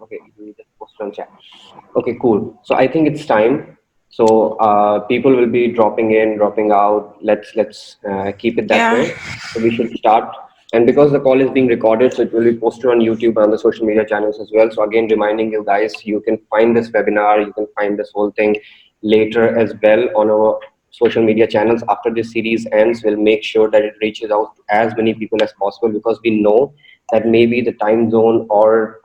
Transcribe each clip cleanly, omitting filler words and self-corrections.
Okay, you just posted on chat. Okay, cool. So I think it's time. So people will be dropping in, dropping out. Let's keep it that Yeah. way. So we should start. And because the call is being recorded, so it will be posted on YouTube and the social media channels as well. So again, reminding you guys, you can find this webinar, you can find this whole thing later as well on our social media channels. After this series ends, we'll make sure that it reaches out to as many people as possible, because we know that maybe the time zone or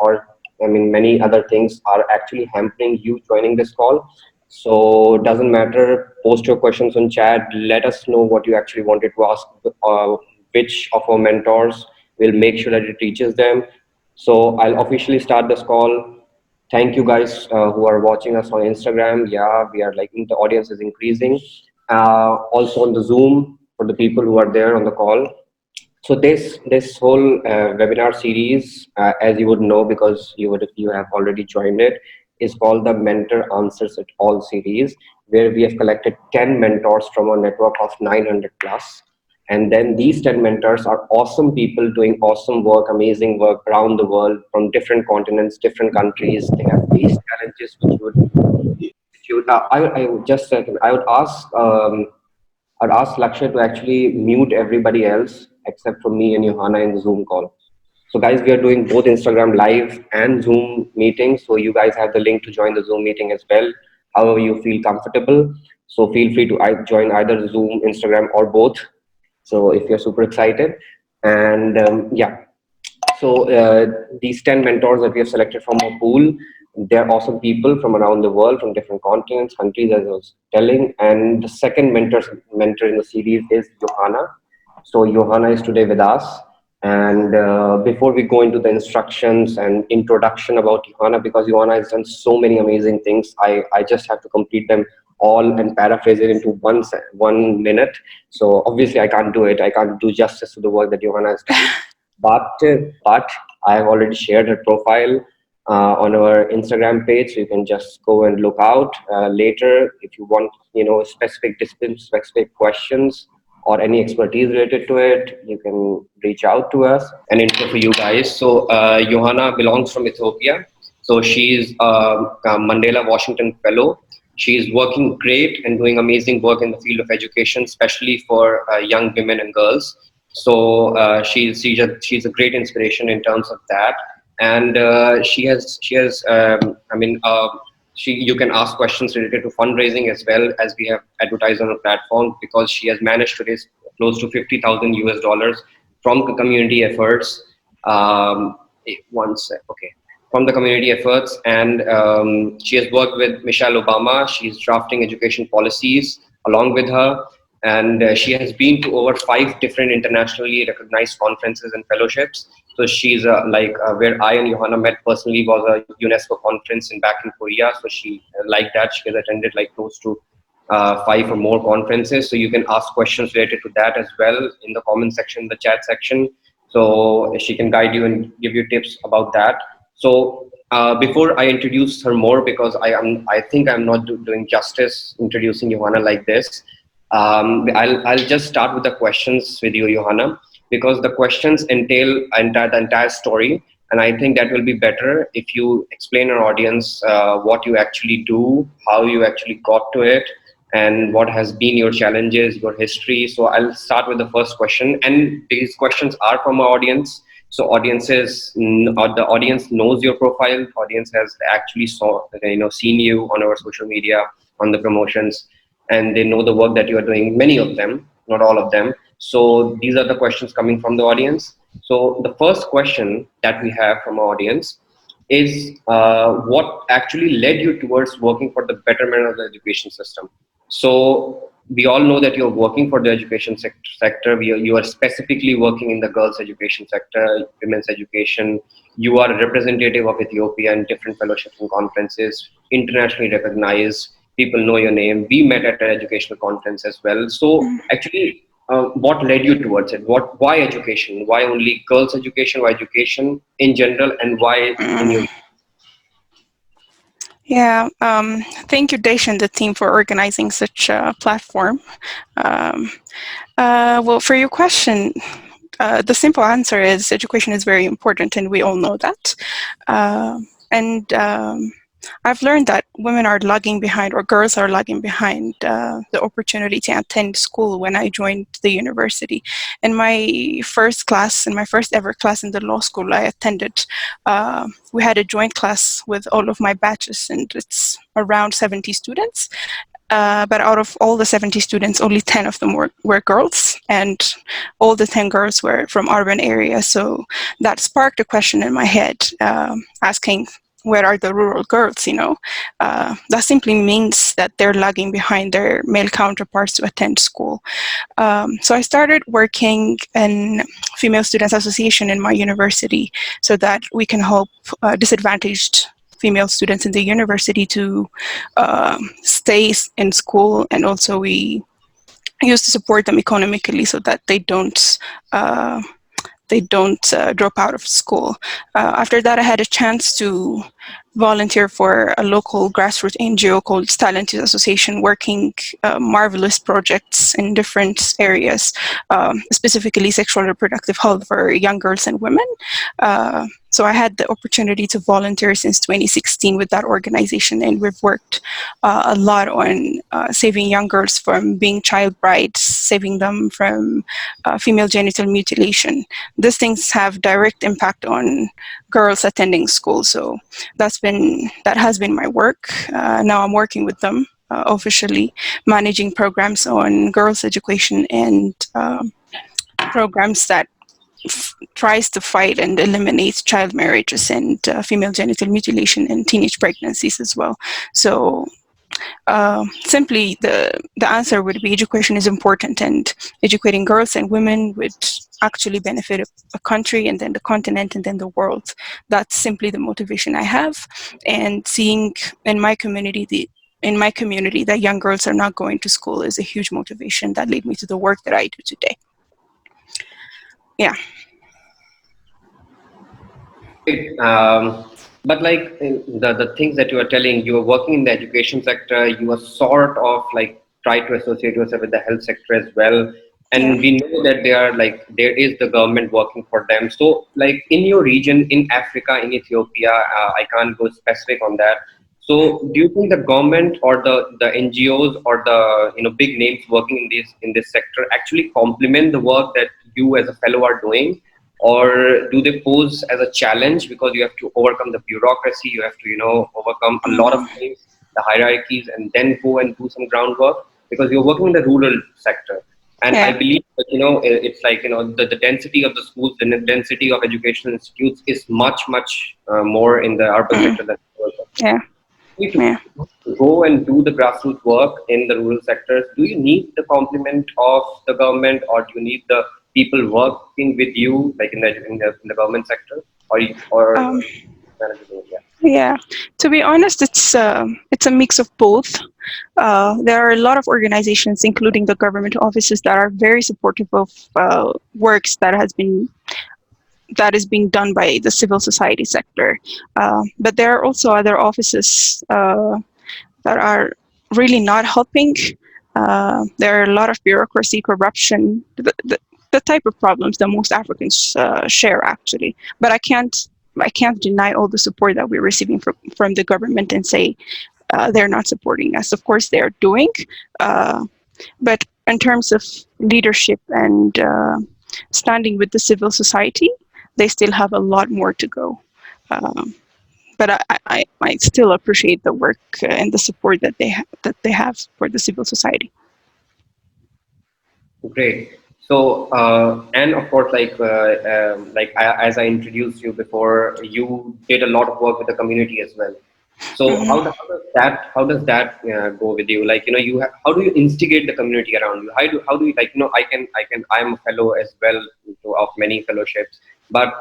I mean many other things are actually hampering you joining this call. So doesn't matter, post your questions on chat, let us know what you actually wanted to ask, which of our mentors will make sure that it reaches them. So I'll officially start this call. Thank you guys who are watching us on Instagram. Yeah, we are like, the audience is increasing. Also on the Zoom for the people who are there on the call. So this whole webinar series, as you would know because you have already joined it, is called the Mentor Answers It All series, where we have collected 10 mentors from a network of 900 plus. And then these 10 mentors are awesome people doing awesome work, amazing work around the world from different continents, different countries. They have faced challenges which you would, I would just second, I'd ask Lakshay to actually mute everybody else except for me and Yohanna in the Zoom call. So guys, we are doing both Instagram live and Zoom meetings. So you guys have the link to join the Zoom meeting as well, however you feel comfortable. So feel free to join either Zoom, Instagram, or both. So if you're super excited, and yeah, so these 10 mentors that we have selected from our pool, they're awesome people from around the world, from different continents, countries, as I was telling. And the second mentor in the series is Yohanna. So Yohanna is today with us. And before we go into the instructions and introduction about Yohanna, because Yohanna has done so many amazing things, I just have to complete them all and paraphrase it into 1 minute. So obviously I can't do it. I can't do justice to the work that Yohanna has done. But I have already shared her profile on our Instagram page. So you can just go and look out later if you want, specific discipline, specific questions or any expertise related to it. You can reach out to us. An intro for you guys. So Yohanna belongs from Ethiopia. So she's a Mandela Washington Fellow. She's working great and doing amazing work in the field of education, especially for young women and girls. So she's a great inspiration in terms of that, and she has you can ask questions related to fundraising as well, as we have advertised on our platform, because she has managed to raise close to $50,000 from the community efforts. One sec, okay, from the community efforts, and she has worked with Michelle Obama. She's drafting education policies along with her, and she has been to over 5 different internationally recognized conferences and fellowships. So she's where I and Yohanna met personally was a UNESCO conference back in Korea. So she like that she has attended like close to 5 or more conferences. So you can ask questions related to that as well in the comment section, the chat section. So she can guide you and give you tips about that. So before I introduce her more, because I think I'm not doing justice introducing Yohanna like this. I'll just start with the questions with you, Yohanna, because the questions entail the entire story, and I think that will be better if you explain our audience what you actually do, how you actually got to it, and what has been your challenges, your history. So I'll start with the first question, and these questions are from our audience. So the audience knows your profile. Audience has actually seen you on our social media, on the promotions, and they know the work that you are doing, many of them, not all of them. So these are the questions coming from the audience. So the first question that we have from our audience is what actually led you towards working for the betterment of the education system? So we all know that you're working for the education sector. You are specifically working in the girls' education sector, women's education. You are a representative of Ethiopia in different fellowships and conferences, internationally recognized. People know your name. We met at an educational conference as well. So actually, what led you towards it? Why education? Why only girls' education? Why education in general? And why in your... Yeah, thank you, Desh and the team, for organizing such a platform. Well, for your question, the simple answer is education is very important, and we all know that. And I've learned that women are lagging behind, or girls are lagging behind the opportunity to attend school when I joined the university. In my first class, in my first ever class in the law school I attended, we had a joint class with all of my batches, and it's around 70 students. But out of all the 70 students, only 10 of them were girls, and all the 10 girls were from urban areas. So that sparked a question in my head, asking, where are the rural girls, that simply means that they're lagging behind their male counterparts to attend school. So I started working in Female Students Association in my university so that we can help disadvantaged female students in the university to stay in school, and also we used to support them economically so that they don't drop out of school. After that, I had a chance to volunteer for a local grassroots NGO called Talent Youth Association, working marvelous projects in different areas, specifically sexual and reproductive health for young girls and women. So I had the opportunity to volunteer since 2016 with that organization, and we've worked a lot on saving young girls from being child brides, saving them from female genital mutilation. These things have direct impact on girls attending school. So that has been my work. Now I'm working with them officially, managing programs on girls' education and programs that tries to fight and eliminate child marriages and female genital mutilation and teenage pregnancies as well. So simply the answer would be education is important, and educating girls and women would actually benefit a country, and then the continent, and then the world. That's simply the motivation I have. And seeing in my community that young girls are not going to school is a huge motivation that led me to the work that I do today. Yeah. Great. But like the things that you are telling, you are working in the education sector, you are sort of like try to associate yourself with the health sector as well. Yeah. And we know that they are like there is the government working for them. So like in your region, in Africa, in Ethiopia, I can't go specific on that. So do you think the government or the NGOs or the big names working in this sector actually complement the work that you as a fellow are doing? Or do they pose as a challenge because you have to overcome the bureaucracy, you have to overcome a lot of things, the hierarchies, and then go and do some groundwork because you're working in the rural sector. And I Yeah. believe that it's like the density of the schools, the density of educational institutes is much more in the urban Mm. sector than the rural sector. Yeah. You Yeah. to go and do the grassroots work in the rural sectors, do you need the complement of the government, or do you need the people working with you, like in the government sector, or Um, managing? Yeah. yeah. To be honest, it's a mix of both. There are a lot of organizations, including the government offices, that are very supportive of works that is being done by the civil society sector. But there are also other offices that are really not helping. There are a lot of bureaucracy, corruption, the type of problems that most Africans share, actually. But I can't deny all the support that we're receiving from the government and say they're not supporting us. Of course, they're doing, uh, but in terms of leadership and standing with the civil society, they still have a lot more to go. Um, but I still appreciate the work and the support that they have for the civil society. Great. So, and of course, as I introduced you before, you did a lot of work with the community as well. So, Mhm. how does that go with you? Like, how do you instigate the community around you? How do you like, I'm a fellow as well of many fellowships, but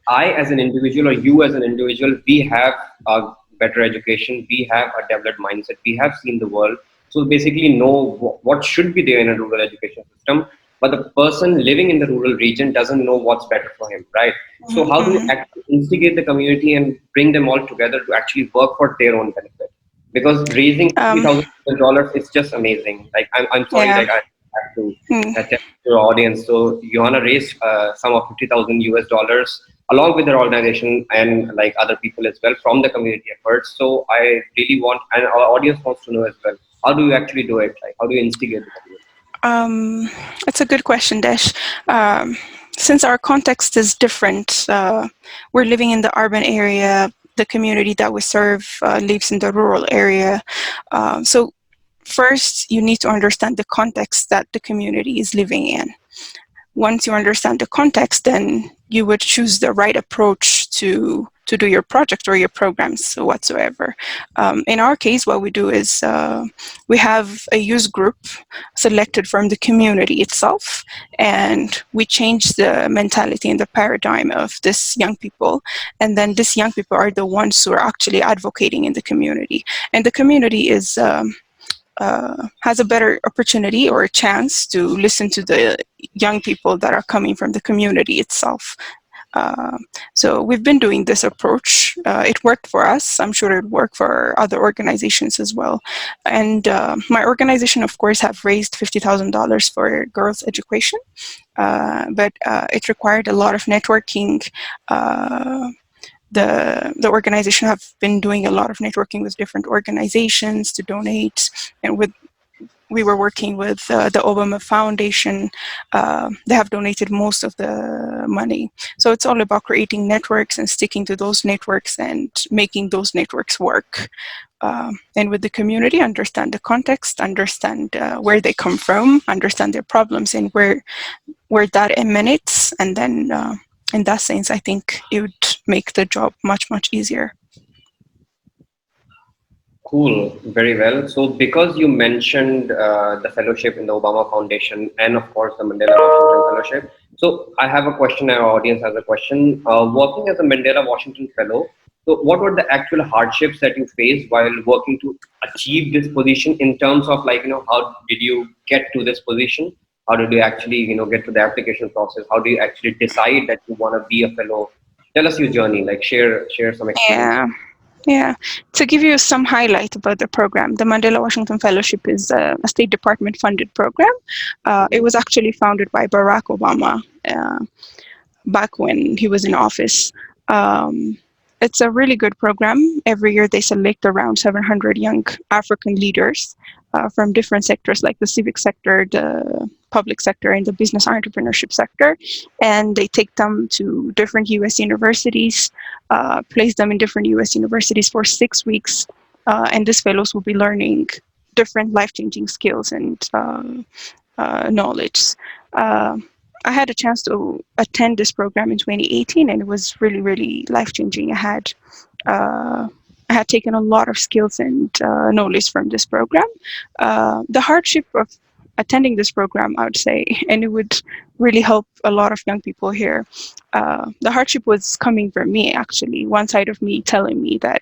I as an individual or you as an individual, we have a better education, we have a developed mindset, we have seen the world, so basically know what should be there in a rural education system, but the person living in the rural region doesn't know what's better for him, right? So how do you Mhm. actually instigate the community and bring them all together to actually work for their own benefit? Because raising Um, $50,000 is just amazing. Like I'm sorry, yeah. like I to Mm. tell your audience. So Johanna raised sum of 50,000 US dollars along with their organization and like other people as well from the community efforts. So I really want, and our audience wants to know as well, how do you actually do it? Like, how do you instigate the community? Um, it's a good question, Desh. Um, since our context is different, we're living in the urban area. The community that we serve lives in the rural area. So first, you need to understand the context that the community is living in. Once you understand the context, then you would choose the right approach to do your project or your programs whatsoever. In our case, what we do is we have a youth group selected from the community itself, and we change the mentality and the paradigm of this young people. And then these young people are the ones who are actually advocating in the community. And the community is has a better opportunity or a chance to listen to the young people that are coming from the community itself. Uh, so we've been doing this approach. It worked for us. I'm sure it worked for other organizations as well. And my organization, of course, have raised $50,000 for girls' education, but it required a lot of networking. The organization have been doing a lot of networking with different organizations to donate, and we were working with the Obama Foundation. They have donated most of the money. So it's all about creating networks and sticking to those networks and making those networks work. And with the community, understand the context, understand where they come from, understand their problems and where that emanates. And then in that sense, I think it would make the job much, much easier. Cool, very well. So, because you mentioned the fellowship in the Obama Foundation and, of course, the Mandela Washington Fellowship, so I have a question. Our audience has a question. Working as a Mandela Washington Fellow, so what were the actual hardships that you faced while working to achieve this position? In terms of like how did you get to this position? How did you actually get to the application process? How do you actually decide that you want to be a fellow? Tell us your journey. Like share some experience. Yeah. Yeah, to give you some highlight about the program, the Mandela Washington Fellowship is a State Department funded program. It was actually founded by Barack Obama back when he was in office. Um, it's a really good program. Every year they select around 700 young African leaders from different sectors like the civic sector, the public sector, and the business entrepreneurship sector. And they take them to different US universities, place them in different US universities for 6 weeks. And these fellows will be learning different life-changing skills and knowledge. Uh, I had a chance to attend this program in 2018, and it was really, really life-changing. I had taken a lot of skills and knowledge from this program. The hardship of attending this program, I would say, and it would really help a lot of young people here. The hardship was coming from me, actually. One side of me telling me that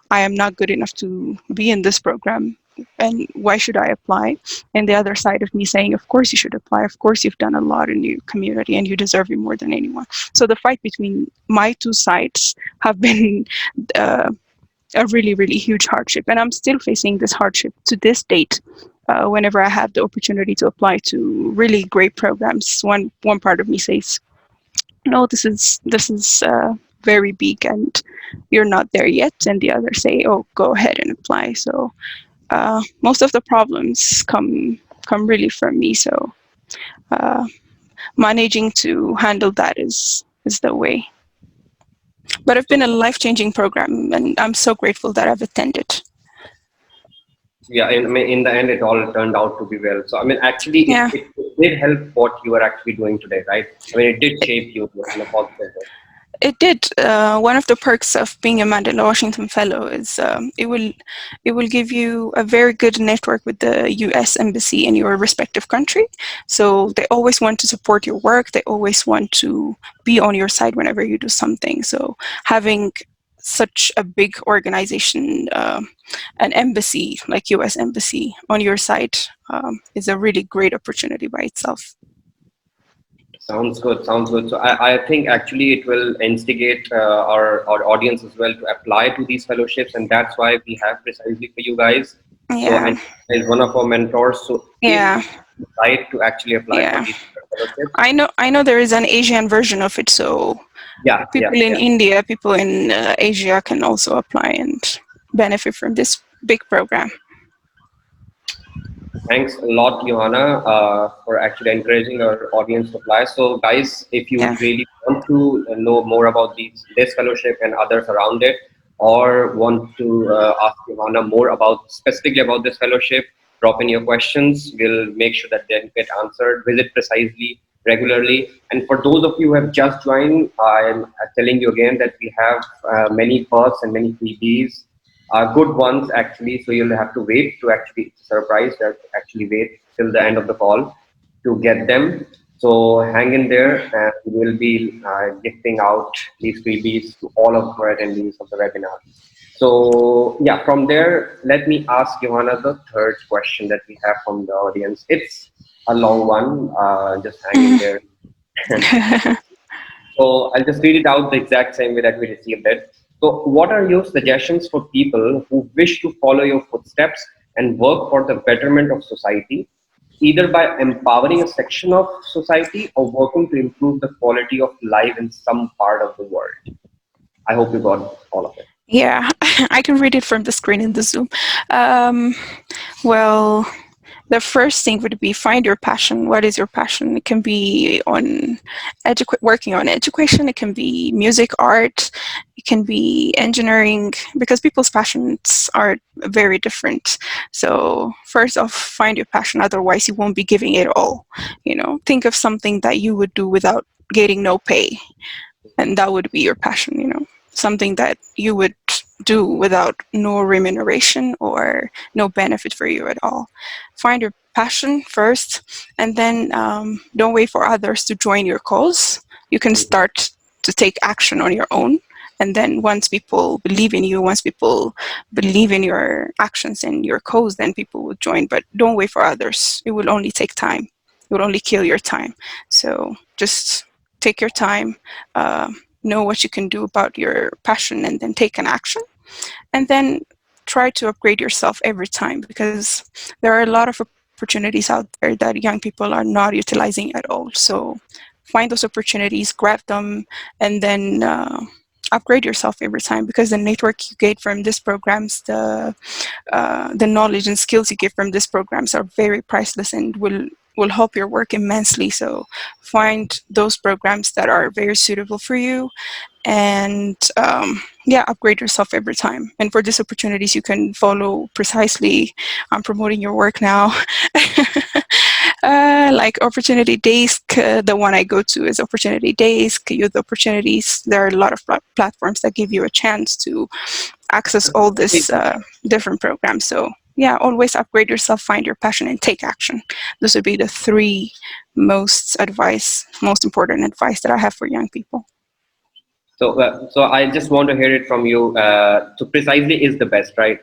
I am not good enough to be in this program, and why should I apply? And the other side of me saying, of course you should apply. Of course you've done a lot in your community and you deserve it more than anyone. So the fight between my two sides have been a really, really huge hardship. And I'm still facing this hardship to this date. Whenever I have the opportunity to apply to really great programs, one part of me says, no, this is very big and you're not there yet. And the other say, oh, go ahead and apply. So most of the problems come really from me. So managing to handle that is the way. But it's been a life-changing program, and I'm so grateful that I've attended. Yeah, I mean, in the end, it all turned out to be well. So, I mean, actually, Yeah. it did help what you are actually doing today, right? I mean, it did shape you in a positive way. It did. One of the perks of being a Mandela Washington Fellow is it will give you a very good network with the U.S. Embassy in your respective country. So they always want to support your work. They always want to be on your side whenever you do something. So having such a big organization, an embassy like U.S. Embassy on your side, is a really great opportunity by itself. Sounds good. Sounds good. So, I think actually it will instigate our audience as well to apply to these fellowships, and that's why we have precisely for you guys. So, Yeah. and is one of our mentors. So, if Yeah. site to actually apply for Yeah. these fellowships. I know there is an Asian version of it, so Yeah, yeah, people in yeah. India, people in Asia can also apply and benefit from this big program. Thanks a lot, Johanna, for actually encouraging our audience to apply. So, guys, if you Yeah. really want to know more about this fellowship and others around it, or want to ask Johanna more about specifically about this fellowship, drop in your questions. We'll make sure that they get answered. Visit precisely regularly. And for those of you who have just joined, I'm telling you again that we have many perks and many freebies, good ones actually. So you'll have to wait to actually, it's a surprise that actually wait till the end of the call to get them. So hang in there, and we'll be gifting out these freebies to all of our attendees of the webinar. So yeah, from there, let me ask Johanna the third question that we have from the audience. It's a long one. Just hang in there. So I'll just read it out the exact same way that we received it. So, what are your suggestions for people who wish to follow your footsteps and work for the betterment of society, either by empowering a section of society or working to improve the quality of life in some part of the world? I hope you got all of it. Yeah, I can read it from the screen in the Zoom. Um, well, the first thing would be find your passion. What is your passion? It can be on working on education. It can be music, art. It can be engineering, because people's passions are very different. So first off, find your passion. Otherwise, you won't be giving it all. Think of something that you would do without getting no pay, and that would be your passion. Something that you would do without no remuneration or no benefit for you at all. Find your passion first, and then don't wait for others to join your cause. You can Mhm. start to take action on your own. And then once people believe in you, once people believe in your actions and your cause, then people will join. But don't wait for others. It will only take time. It will only kill your time. So just take your time, know what you can do about your passion, and then take an action. And then try to upgrade yourself every time, because there are a lot of opportunities out there that young people are not utilizing at all. So find those opportunities, grab them, and then upgrade yourself every time, because the network you get from these programs, the knowledge and skills you get from these programs are very priceless and will help your work immensely. So find those programs that are very suitable for you, and yeah, upgrade yourself every time. And for these opportunities, you can follow precisely. I'm promoting your work now. Like Opportunity Days, the one I go to is Opportunity Days, Youth Opportunities. There are a lot of platforms that give you a chance to access all this different programs. So yeah, always upgrade yourself, find your passion, and take action. Those would be the three most important advice that I have for young people. So I just want to hear it from you. So precisely is the best, right?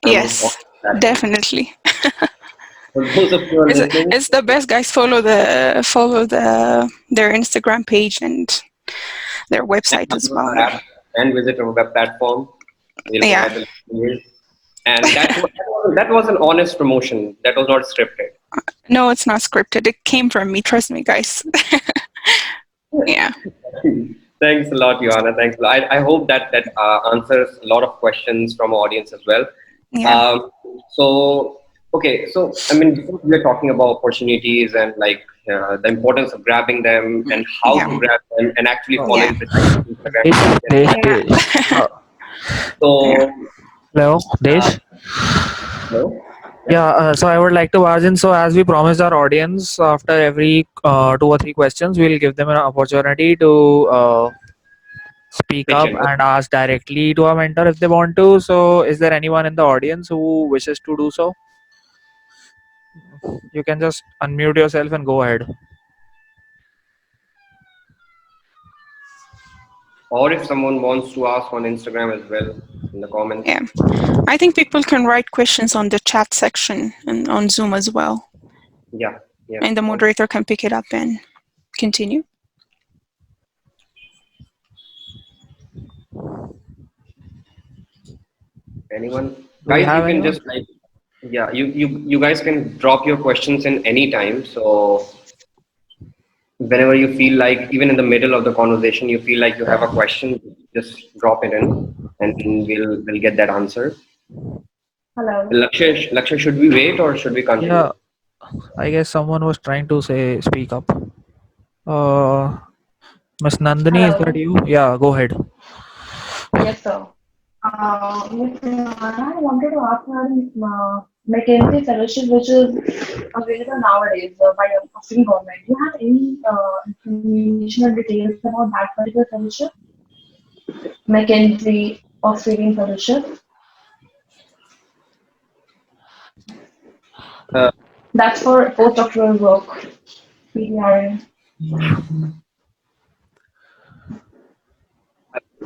I'm on Yes, that page. definitely. For those of you who are it's, listening, it's the best, guys. Follow their Instagram page and their and website as download well. our app and visit our web platform. We'll Yeah. provide the link here. And that was an honest promotion. That was not scripted. No, it's not scripted. It came from me. Trust me, guys. Yeah. Thanks a lot, Johanna. Thanks a lot. I hope that answers a lot of questions from our audience as well. Yeah. Um, so, okay, so I mean, because we are talking about opportunities and like the importance of grabbing them and how Yeah. to grab them and actually Yeah. following precisely Instagram Desh, page and Desh, all that. Desh. Yeah. So, Hello, uh, Desh. hello? Yeah. Yeah, so I would like to barge in. So, as we promised our audience, after every 2 or 3 questions, we'll give them an opportunity to speak Pitch up in. and ask directly to our mentor if they want to. So, is there anyone in the audience who wishes to do so? You can just unmute yourself and go ahead. Or if someone wants to ask on Instagram as well in the comments. Yeah. I think people can write questions on the chat section and on Zoom as well. Yeah, yeah. And the moderator can pick it up and continue. Anyone? Do we Guys, you have can anyone? just like Yeah, you guys can drop your questions in any time. So whenever you feel like, even in the middle of the conversation, you feel like you have a question, just drop it in, and we'll get that answer. Hello. Lakshay, should we wait or should we continue? Yeah, I guess someone was trying to say speak up. Uh, Miss Nandini, is that Hello. you? Yeah, go ahead. Yes, sir. Miss Yohanna, I wanted to ask regarding McKinsey Fellowship, which is available nowadays by a Australian government. Do you have any information or details about that particular fellowship? McKinsey Australian Fellowship. Uh, That's for postdoctoral work. PDRA.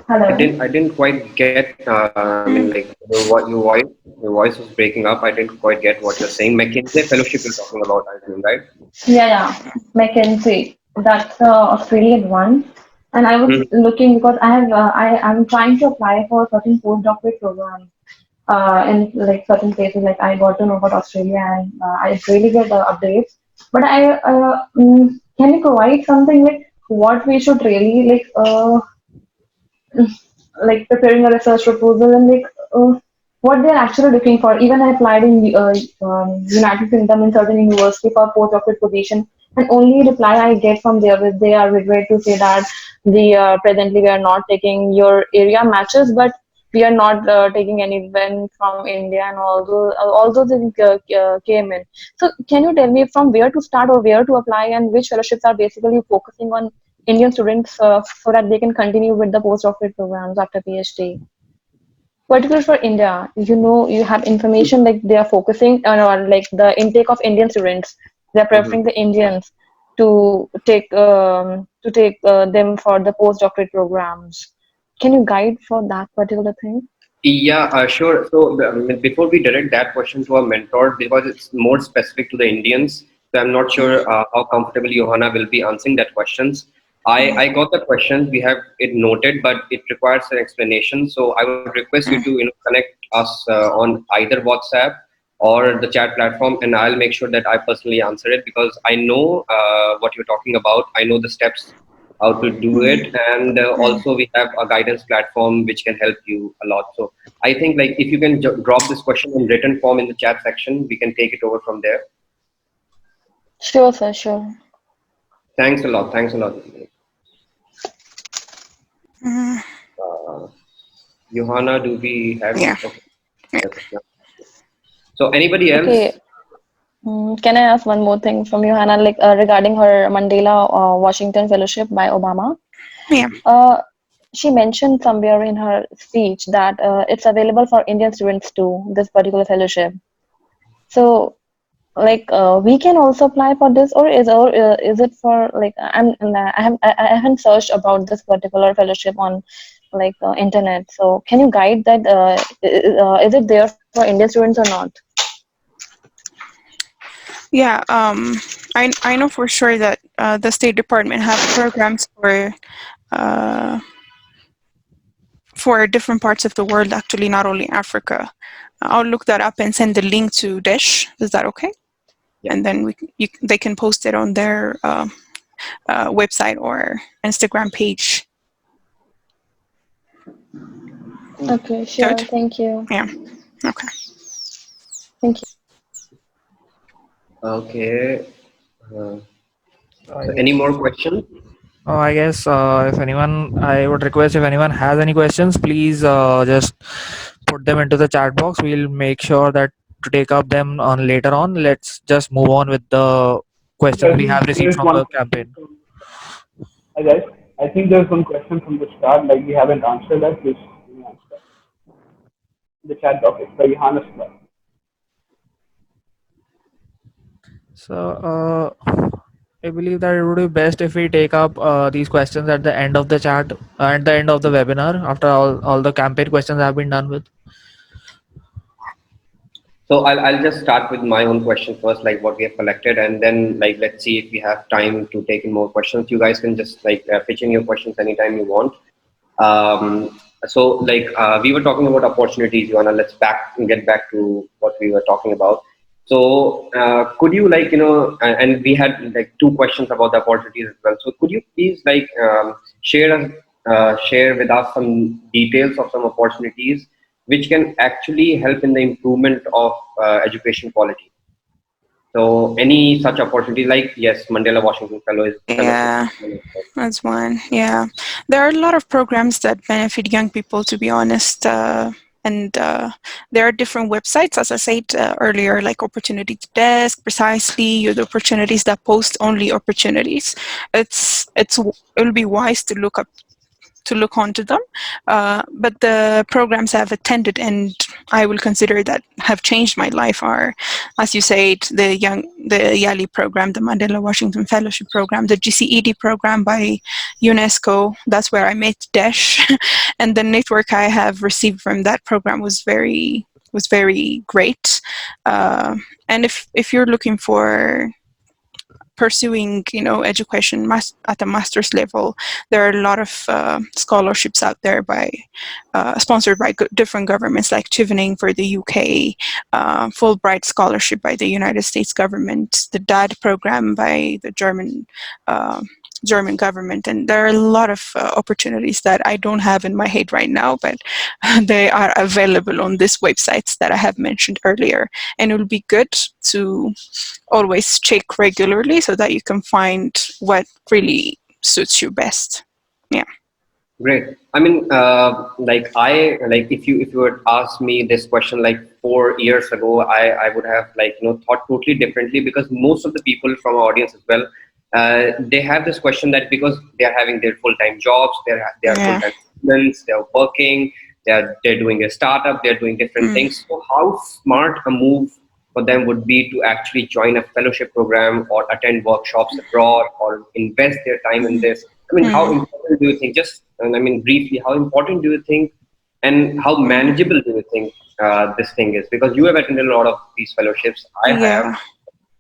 Hello. I didn't quite get. I mean, like your voice was breaking up. I didn't quite get what you're saying. McKinsey Fellowship you're talking about, I think, right? Yeah. McKinsey. That's the Australian one. And I was Mhm. looking because I'm trying to apply for certain postdoctorate programs in like certain places. Like I got to know about Australia and I really get updates. But can you provide something like what we should really like preparing a research proposal and what they're actually looking for. Even I applied in United Kingdom in certain university for postdoctorate position, and only reply I get from there is they are regret to say that the presently we are not taking your area matches, but we are not taking anyone from India, and all those things came in. So can you tell me from where to start or where to apply, and which fellowships are basically focusing on Indian students so that they can continue with the postdoctorate programs after PhD? Particular for India, you have information like they are focusing on like the intake of Indian students. They are Mhm. preferring the Indians to take them for the postdoctorate programs. Can you guide for that particular thing? Yeah, sure. So before we direct that question to our mentor, because it's more specific to the Indians, so I'm not sure how comfortable Johanna will be answering that questions. I got the question. We have it noted, but it requires an explanation. So I would request you to connect us on either WhatsApp or the chat platform, and I'll make sure that I personally answer it because I know what you're talking about. I know the steps how to do it, and also we have a guidance platform which can help you a lot. So I think like if you can drop this question in written form in the chat section, we can take it over from there. Sure, sir, sure. Thanks a lot. Thanks a lot. Mm, uh, Johanna, do we have yeah. you? Okay. Yeah. Yeah. So anybody Okay. else? Can I ask one more thing from Johanna, like regarding her Mandela Washington Fellowship by Obama? Yeah. Uh, she mentioned somewhere in her speech that it's available for Indian students too, this particular fellowship. So, like, we can also apply for this, or is it for like I haven't searched about this particular fellowship on like internet. So, can you guide that? Is it there for Indian students or not? Yeah. I know for sure that the State Department have programs uh, for different parts of the world. Actually, not only Africa. I'll look that up and send the link to Dish. Is that okay? Yeah. And then they can post it on their website or Instagram page. Okay, sure. Good. Thank you. Yeah. Okay. Thank you. Okay. Uh, I so any guess. more questions? I guess if anyone, I would request if anyone has any questions, please just put them into the chat box. We'll make sure that to take up them on later on. Let's just move on with the questions we have There received is from one the question campaign. from, hi guys. I think there's one question from the start, like we haven't answered that. Please can you answer the chat box. It's by Johannes. So I believe that it would be best if we take up these questions at the end of the chat, at the end of the webinar, after all the campaign questions have been done with. So I'll just start with my own question first, like what we have collected, and then like let's see if we have time to take in more questions. You guys can just like pitch in your questions anytime you want. So like we were talking about opportunities, Joanna. Let's get back to what we were talking about. So could you like and we had like two questions about the opportunities as well. So could you please like share with us some details of some opportunities which can actually help in the improvement of education quality? So any such opportunity, like yes, Mandela Washington Fellowship. Yeah, that's one. Yeah, there are a lot of programs that benefit young people, to be honest. And there are different websites, as I said earlier, like Opportunity Desk, Precisely, Youth Opportunities that post only opportunities. It'll be wise to look onto them. But the programs I've attended and I will consider that have changed my life are, as you said, the YALI program, the Mandela Washington Fellowship program, the GCED program by UNESCO. That's where I met Desh, and the network I have received from that program was very great. And if you're looking for pursuing education at the master's level, there are a lot of scholarships out there sponsored by different governments, like Chevening for the UK, Fulbright scholarship by the United States government, the DAD program by the German government, and there are a lot of opportunities that I don't have in my head right now, but they are available on these websites that I have mentioned earlier, and it will be good to always check regularly so that you can find what really suits you best. Yeah. Great. I mean, if you had asked me this question like 4 years ago, I would have thought totally differently, because most of the people from our audience as well, they have this question that because they are having their full-time jobs, they are Yeah. full-time students, they are working, they're doing a startup, they're doing different things. So how smart a move for them would be to actually join a fellowship program or attend workshops abroad or invest their time in this. I mean, how important do you think, and I mean, briefly, how important do you think and how manageable do you think this thing is? Because you have attended a lot of these fellowships. I have. Yeah.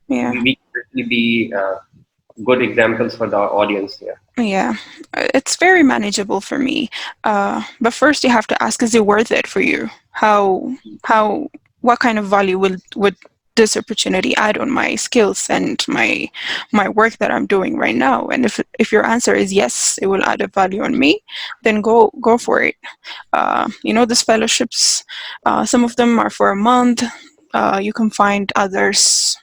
Yeah. We can really be good examples for the audience here. Yeah, it's very manageable for me. But first, you have to ask: is it worth it for you? What kind of value would this opportunity add on my skills and my work that I'm doing right now? And if your answer is yes, it will add a value on me, then go for it. These fellowships, some of them are for a month. You can find others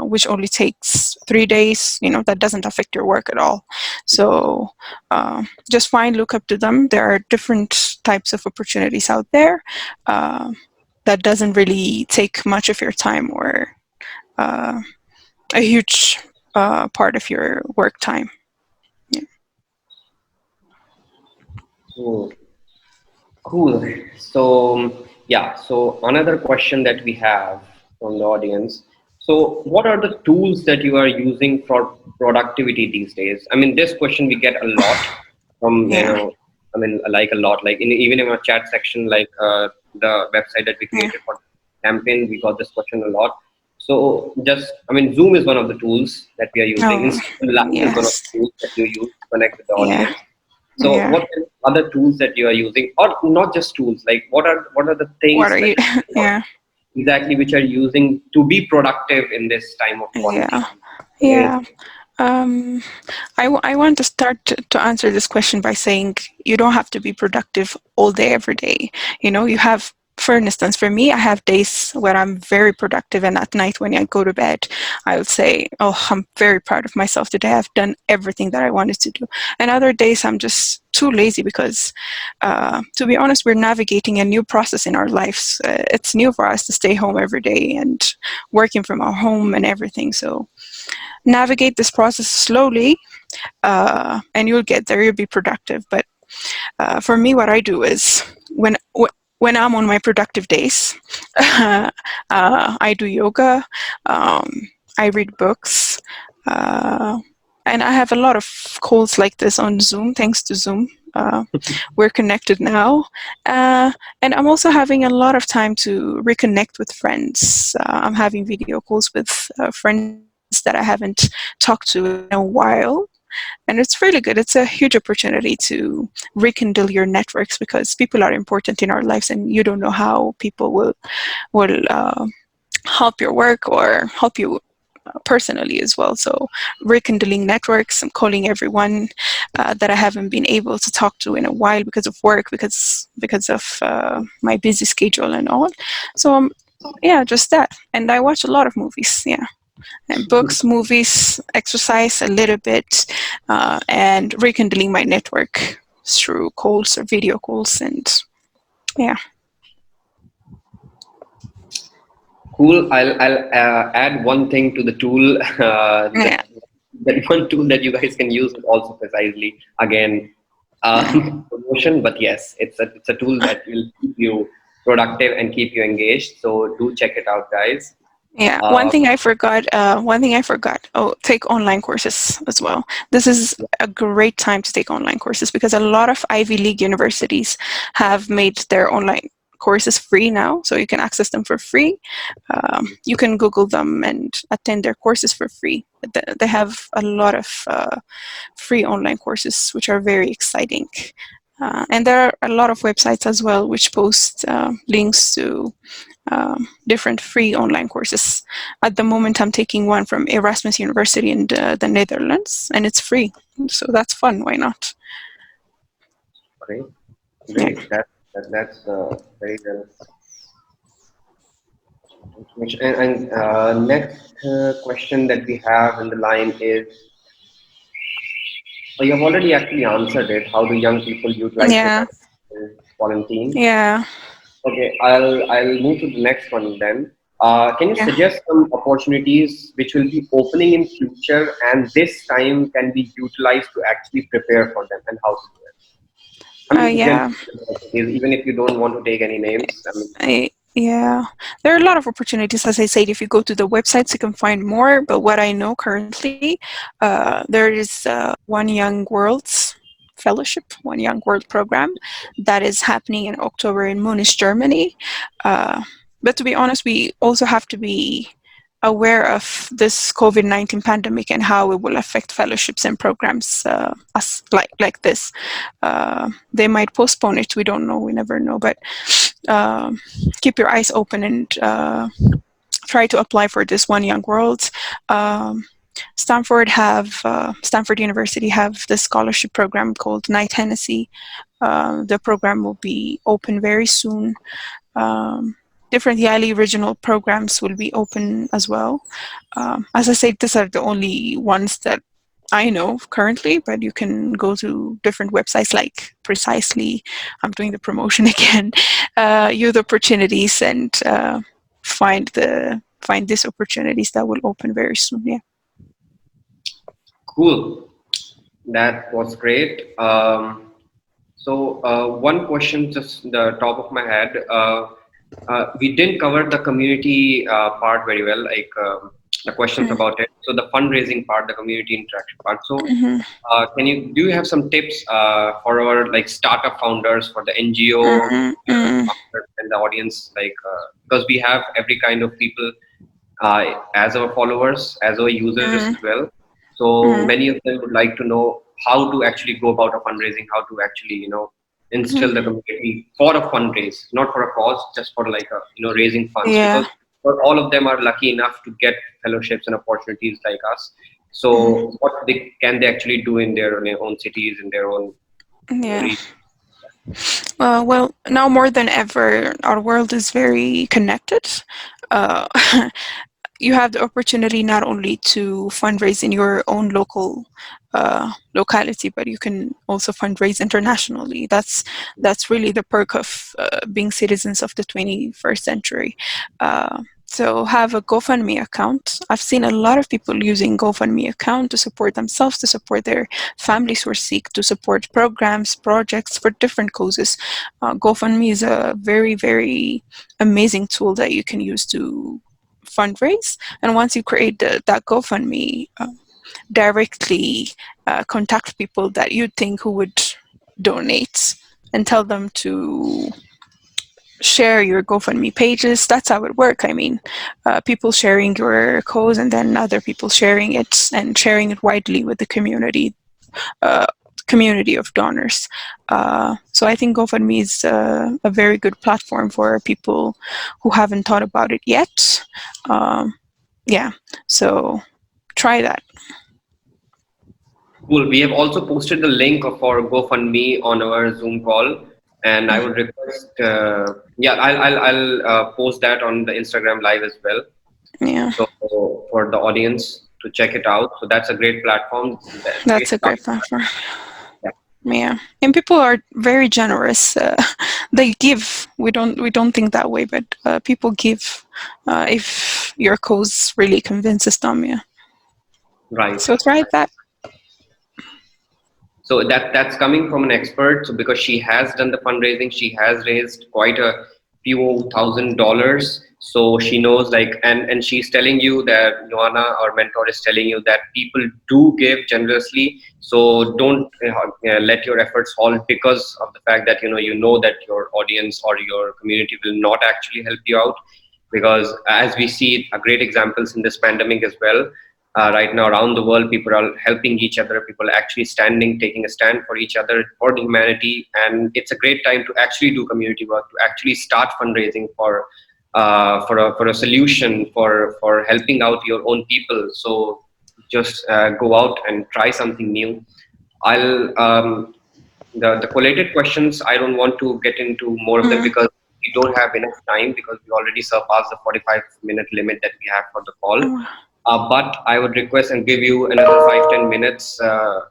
which only takes 3 days. That doesn't affect your work at all. So just look up to them. There are different types of opportunities out there that doesn't really take much of your time or a huge part of your work time. Yeah. Cool. So yeah, so another question that we have from the audience. So what are the tools that you are using for productivity these days? I mean, this question we get a lot from, Yeah. I mean, like a lot, like even in our chat section, like the website that we created for campaign, we got this question a lot. So I mean, Zoom is one of the tools that we are using. Oh, Instagram Live is one of yes. the tools that you use to connect with the Yeah. audience. So Yeah. what kind of other tools that you are using, or not just tools, like what are the What things are like you? Yeah. exactly which are using to be productive in this time of Yeah. quarantine? Yeah. Um, I want to start to answer this question by saying you don't have to be productive all day, every day. You have, for instance, for me, I have days where I'm very productive, and at night when I go to bed, I'll say, oh, I'm very proud of myself today. I've done everything that I wanted to do. And other days I'm just too lazy because, to be honest, we're navigating a new process in our lives. It's new for us to stay home every day and working from our home and everything. So navigate this process slowly, and you'll get there. You'll be productive. But for me, what I do is when I'm on my productive days, I do yoga, I read books, and I have a lot of calls like this on Zoom, thanks to Zoom. We're connected now, and I'm also having a lot of time to reconnect with friends. I'm having video calls with friends that I haven't talked to in a while. And it's really good. It's a huge opportunity to rekindle your networks, because people are important in our lives, and you don't know how people will help your work or help you personally as well. So rekindling networks, I'm calling everyone that I haven't been able to talk to in a while because of work, because of my busy schedule and all. So yeah, just that. And I watch a lot of movies, yeah, and books, movies, exercise a little bit, and rekindling my network through calls or video calls, and yeah. Cool. I'll add one thing to the tool. Yeah. That one tool that you guys can use also precisely again promotion. But yes, it's a tool that will keep you productive and keep you engaged. So do check it out, guys. Yeah, one thing I forgot. Oh, take online courses as well. This is a great time to take online courses, because a lot of Ivy League universities have made their online courses free now, so you can access them for free. You can Google them and attend their courses for free. They have a lot of free online courses, which are very exciting. And there are a lot of websites as well which post links to different free online courses. At the moment, I'm taking one from Erasmus University in the Netherlands, and it's free. So that's fun. Why not? Great. Yeah. That's very well information. And next question that we have in the line is, you have already actually answered it. How do young people utilize their Yeah. time to volunteer? Yeah. Okay, I'll move to the next one then. Can you Yeah. suggest some opportunities which will be opening in future, and this time can be utilized to actually prepare for them, and how to do it? I mean, Yeah. even if you don't want to take any names. I mean, Yeah, there are a lot of opportunities. As I said, if you go to the websites, you can find more. But what I know currently, there is One Young World's Fellowship, One Young World program that is happening in October in Munich, Germany. But to be honest, we also have to be aware of this COVID-19 pandemic and how it will affect fellowships and programs as like this. They might postpone it. We don't know. We never know. But keep your eyes open and try to apply for this One Young World. Stanford University have this scholarship program called Night Hennessy. The program will be open very soon. Different Yale regional programs will be open as well. As I said, these are the only ones that I know currently, but you can go to different websites like Precisely. I'm doing the promotion again. Youth opportunities, and find these opportunities that will open very soon. Yeah. cool. That was great. So one question, just the top of my head. We didn't cover the community part very well, like the questions about it. So the fundraising part, the community interaction part. So do you have some tips for our like startup founders, for the NGO founders and the audience, like because we have every kind of people as our followers, as our users as well. So many of them would like to know how to actually go about a fundraising, how to actually, instill the community for a fundraise, not for a cause, just for like raising funds, Yeah. because not all of them are lucky enough to get fellowships and opportunities like us. So what can they actually do in their own cities, in their own Yeah. region? Well, now more than ever, our world is very connected. Uh, you have the opportunity not only to fundraise in your own local locality, but you can also fundraise internationally. That's really the perk of being citizens of the 21st century. So have a GoFundMe account. I've seen a lot of people using GoFundMe account to support themselves, to support their families who are sick, to support programs, projects for different causes. GoFundMe is a very, very amazing tool that you can use to fundraise. And once you create that GoFundMe, directly contact people that you think who would donate and tell them to share your GoFundMe pages. That's how it works. I mean, people sharing your cause and then other people sharing it and sharing it widely with the community. community of donors. So I think GoFundMe is a very good platform for people who haven't thought about it yet. Yeah, so try that. Cool. We have also posted the link of our GoFundMe on our Zoom call, and I would request, I'll post that on the Instagram live as well. Yeah, So for the audience to check it out. So that's a great platform. that's a great platform. Yeah. Yeah, and people are very generous. They give. We don't think that way, but people give if your cause really convinces them. Yeah. Right. So try that. So that's coming from an expert. So because she has done the fundraising, she has raised quite a few $1,000s. So she knows, like, and she's telling you that Yohanna, our mentor, is telling you that people do give generously. So don't let your efforts halt because of the fact that you know that your audience or your community will not actually help you out. Because as we see great examples in this pandemic as well, right now around the world, people are helping each other. People are actually taking a stand for each other, for the humanity, and it's a great time to actually do community work, to actually start fundraising for a solution for helping out your own people. So just go out and try something new. I'll the collated questions, I don't want to get into more of them because we don't have enough time, because we already surpassed the 45-minute limit that we have for the call. But I would request and give you another 5-10 minutes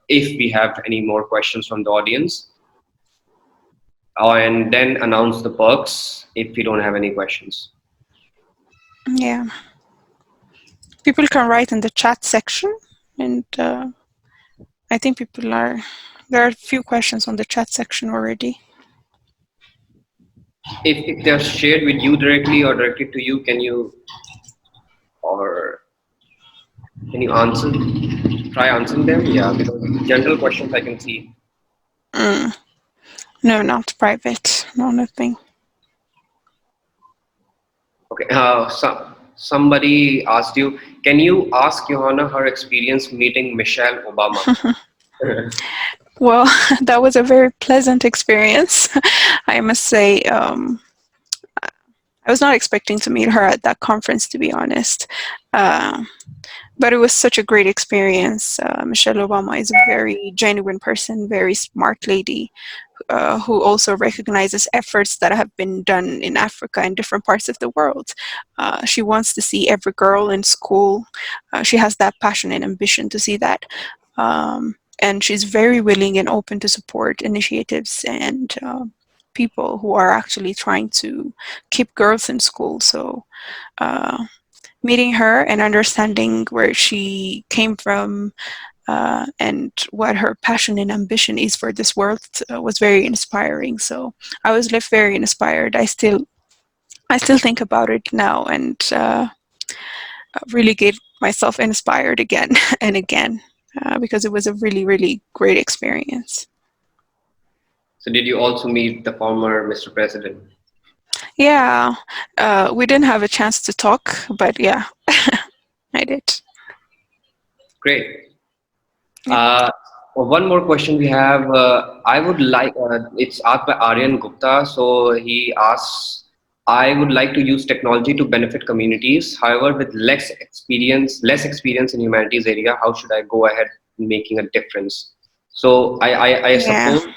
if we have any more questions from the audience, and then announce the perks if we don't have any questions. Yeah. People can write in the chat section, and I think there are a few questions on the chat section already. If they're shared with you directly or directly to you, can you try answering them? Yeah, because general questions I can see. No, not private. No, nothing. Okay. Somebody asked you, can you ask Yohanna her experience meeting Michelle Obama? Well, that was a very pleasant experience. I must say, I was not expecting to meet her at that conference, to be honest. But it was such a great experience. Michelle Obama is a very genuine person, very smart lady, who also recognizes efforts that have been done in Africa and different parts of the world. She wants to see every girl in school. She has that passion and ambition to see that. And she's very willing and open to support initiatives and people who are actually trying to keep girls in school. So meeting her and understanding where she came from and what her passion and ambition is for this world was very inspiring. So I was left very inspired. I still think about it now and really get myself inspired again and again because it was a really, really great experience. So did you also meet the former Mr. President? Yeah, we didn't have a chance to talk, but yeah, I did. Great. One more question we have. I would like, it's asked by Aryan Gupta. So he asks, I would like to use technology to benefit communities. However, with less experience in humanities area, how should I go ahead making a difference? So I suppose,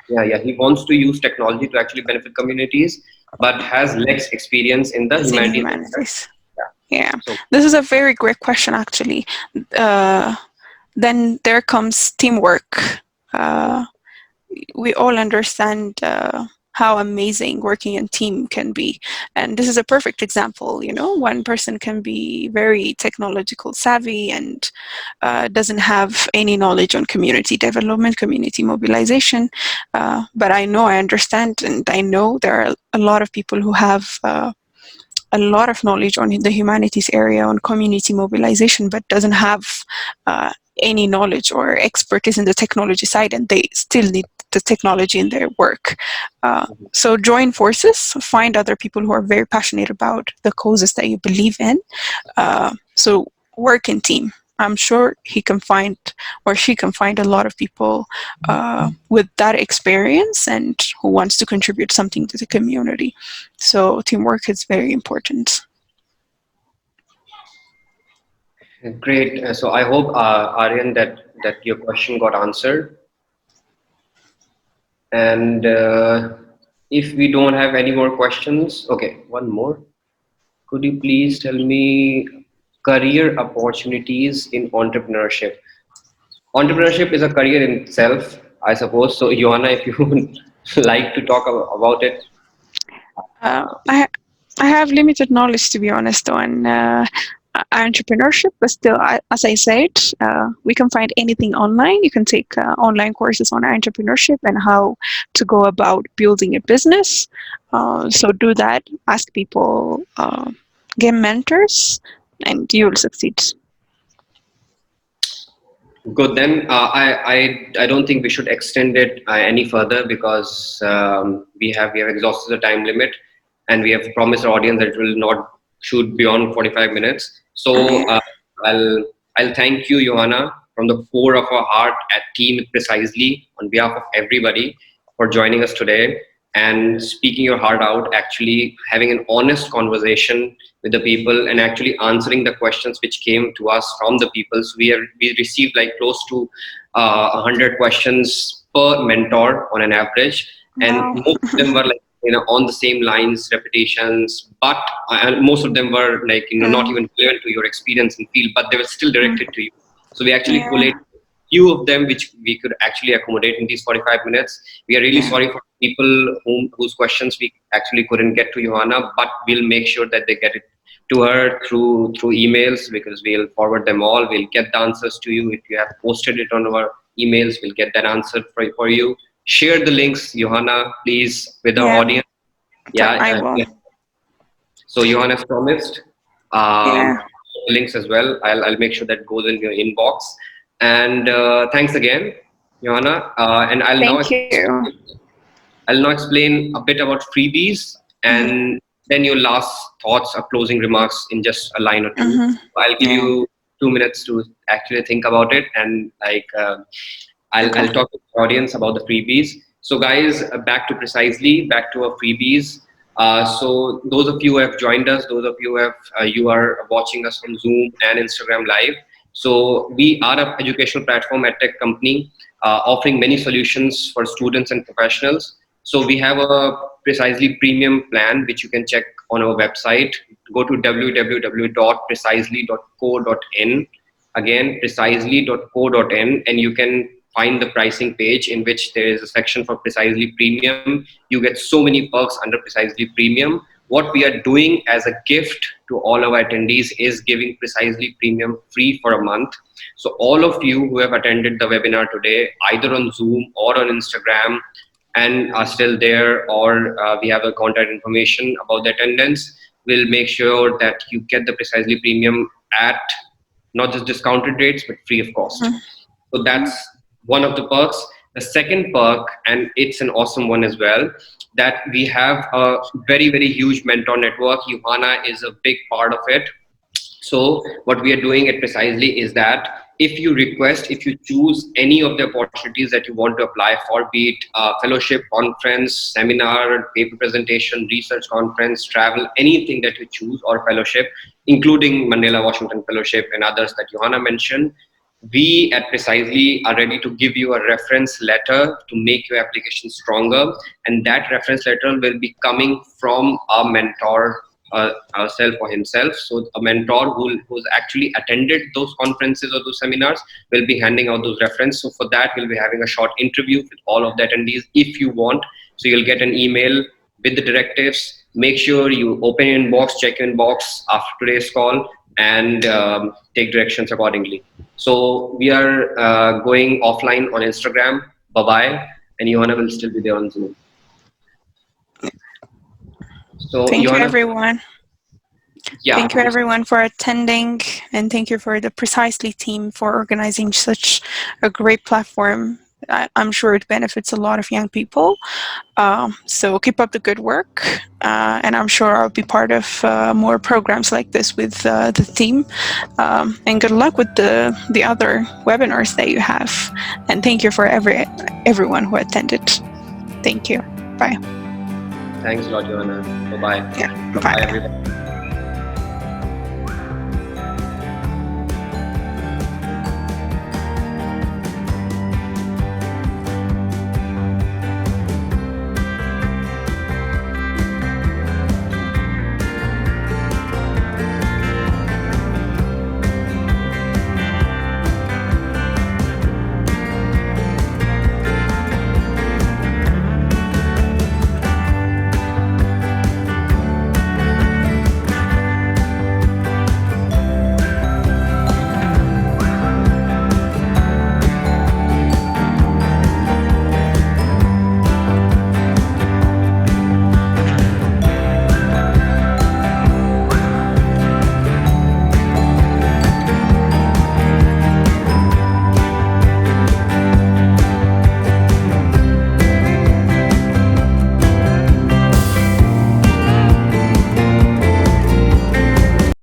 he wants to use technology to actually benefit communities, but has less experience in the humanities. Yeah. So, this is a very great question, actually. Then there comes teamwork. We all understand how amazing working in team can be. And this is a perfect example. One person can be very technological savvy and doesn't have any knowledge on community development, community mobilization. But I understand, and I know there are a lot of people who have a lot of knowledge on the humanities area, on community mobilization, but doesn't have any knowledge or expertise in the technology side, and they still need the technology in their work. So join forces, find other people who are very passionate about the causes that you believe in. So work in team. I'm sure he can find, or she can find, a lot of people with that experience and who wants to contribute something to the community. So teamwork is very important. Great. So I hope, Aryan, that your question got answered. And if we don't have any more questions, okay, one more. Could you please tell me career opportunities in entrepreneurship? Entrepreneurship is a career in itself, I suppose. So, Joanna, if you would like to talk about it. I have limited knowledge, to be honest, on entrepreneurship, but still, as I said, we can find anything online. You can take online courses on entrepreneurship and how to go about building a business. So do that, ask people, get mentors, and you will succeed. Good. Then I don't think we should extend it any further, because we have exhausted the time limit, and we have promised our audience that it will not shoot beyond 45 minutes. So I'll thank you, Johanna, from the core of our heart at Team Precisely, on behalf of everybody, for joining us today and speaking your heart out, actually having an honest conversation with the people and actually answering the questions which came to us from the people. So we received like close to 100 questions per mentor on an average, and Wow. most of them were like, on the same lines, repetitions, but and most of them were like, not even relevant to your experience and field, but they were still directed to you. So we actually collated few of them which we could actually accommodate in these 45 minutes. We are really sorry for people whose questions we actually couldn't get to Johanna, but we'll make sure that they get it to her through emails, because we'll forward them all. We'll get the answers to you. If you have posted it on our emails, we'll get that answer for you. Share the links, Johanna, please, with our audience. I will. So Johanna has promised links as well. I'll make sure that goes in your inbox. And thanks again, Johanna. And Thank you. I'll now explain a bit about freebies, and then your last thoughts or closing remarks in just a line or two. I'll give you 2 minutes to actually think about it, and I'll talk to the audience about the freebies. So guys, back to our freebies. So those of you who have joined us, those of you who have you are watching us on Zoom and Instagram Live. So we are an educational platform, at tech company, offering many solutions for students and professionals. So we have a Precisely premium plan, which you can check on our website. Go to www.precisely.co.in. Again, precisely.co.in, and you can find the pricing page, in which there is a section for Precisely Premium. You get so many perks under Precisely Premium. What we are doing as a gift to all our attendees is giving Precisely Premium free for a month. So all of you who have attended the webinar today, either on Zoom or on Instagram, and are still there, or we have a contact information about the attendance, we'll make sure that you get the Precisely Premium at not just discounted rates, but free of cost. So that's one of the perks. The second perk, and it's an awesome one as well, that we have a very, very huge mentor network. Johanna is a big part of it. So what we are doing at Precisely is that if you choose any of the opportunities that you want to apply for, be it fellowship, conference, seminar, paper presentation, research conference, travel, anything that you choose, or fellowship, including Mandela Washington Fellowship and others that Johanna mentioned, we at Precisely are ready to give you a reference letter to make your application stronger. And that reference letter will be coming from a mentor, herself or himself. So a mentor who's actually attended those conferences or those seminars will be handing out those references. So for that, we'll be having a short interview with all of the attendees if you want. So you'll get an email with the directives. Make sure you open your inbox, check your inbox after today's call, and take directions accordingly. So we are going offline on Instagram. Bye-bye. And Johanna will still be there on Zoom. So Thank Johanna, you, everyone. Yeah. Thank you, everyone, for attending, and thank you for the Precisely team for organizing such a great platform. I'm sure it benefits a lot of young people. So keep up the good work, and I'm sure I'll be part of more programs like this with the team. And good luck with the other webinars that you have. And thank you for everyone who attended. Thank you. Bye. Thanks a lot, Yohanna. Bye-bye. Yeah. Bye, everyone.